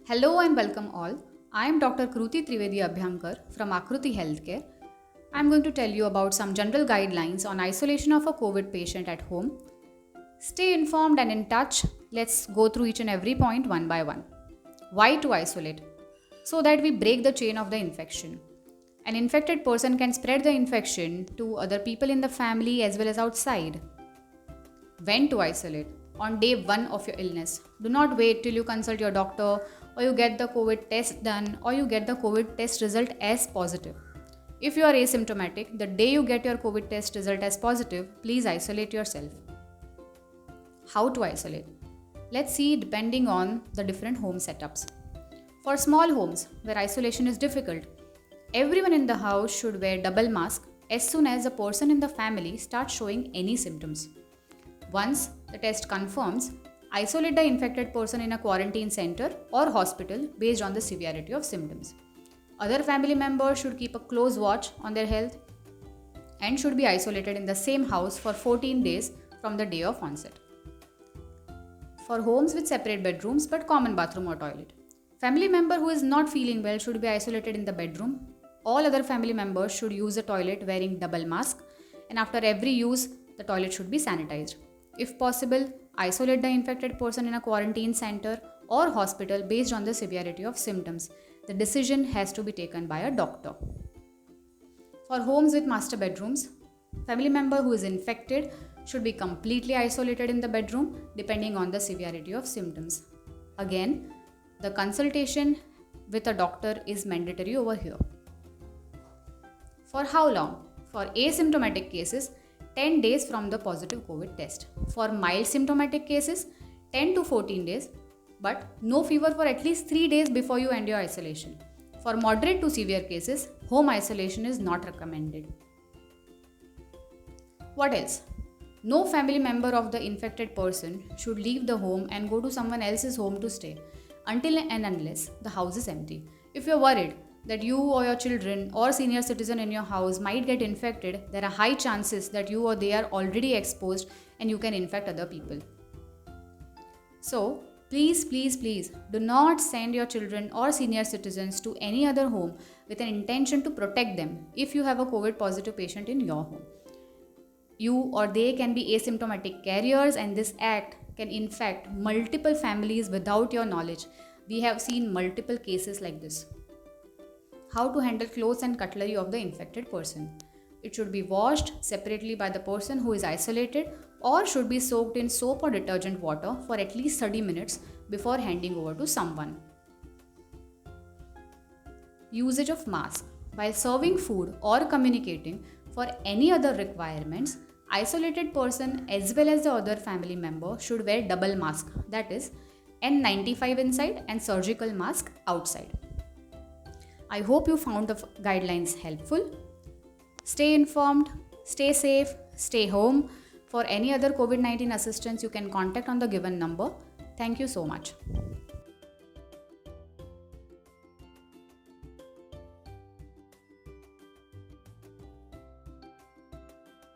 Hello and welcome all. I am Dr. Kruti Trivedi Abhyankar from Akruti Healthcare. I am going to tell you about some general guidelines on isolation of a COVID patient at home. Stay informed and in touch. Let's go through each and every point one by one. Why to isolate? So that we break the chain of the infection. An infected person can spread the infection to other people in the family as well as outside. When to isolate? On day 1 of your illness. Do not wait till you consult your doctor or you get the COVID test done or you get the COVID test result as positive. If you are asymptomatic, the day you get your COVID test result as positive, please isolate yourself. How to isolate? Let's see depending on the different home setups. For small homes where isolation is difficult, everyone in the house should wear double mask as soon as a person in the family starts showing any symptoms. Once the test confirms, isolate the infected person in a quarantine center or hospital based on the severity of symptoms. Other family members should keep a close watch on their health and should be isolated in the same house for 14 days from the day of onset. For homes with separate bedrooms but common bathroom or toilet, family member who is not feeling well should be isolated in the bedroom. All other family members should use the toilet wearing double mask, and after every use, the toilet should be sanitized. If possible, isolate the infected person in a quarantine center or hospital based on the severity of symptoms. The decision has to be taken by a doctor. For homes with master bedrooms, family member who is infected should be completely isolated in the bedroom depending on the severity of symptoms. Again, the consultation with a doctor is mandatory over here. For how long? For asymptomatic cases, 10 days from the positive COVID test. For mild symptomatic cases, 10 to 14 days, but no fever for at least 3 days before you end your isolation. For moderate to severe cases, home isolation is not recommended. What else? No family member of the infected person should leave the home and go to someone else's home to stay until and unless the house is empty. If you're worried that you or your children or senior citizen in your house might get infected, there are high chances that you or they are already exposed and you can infect other people. So, please do not send your children or senior citizens to any other home with an intention to protect them if you have a COVID positive patient in your home. You or they can be asymptomatic carriers, and this act can infect multiple families without your knowledge. We have seen multiple cases like this. How to handle clothes and cutlery of the infected person. It should be washed separately by the person who is isolated or should be soaked in soap or detergent water for at least 30 minutes before handing over to someone. Usage of mask. While serving food or communicating for any other requirements, isolated person as well as the other family member should wear double mask, that is N95 inside and surgical mask outside. I hope you found the guidelines helpful. Stay informed, stay safe, stay home. For any other COVID-19 assistance, you can contact on the given number. Thank you so much.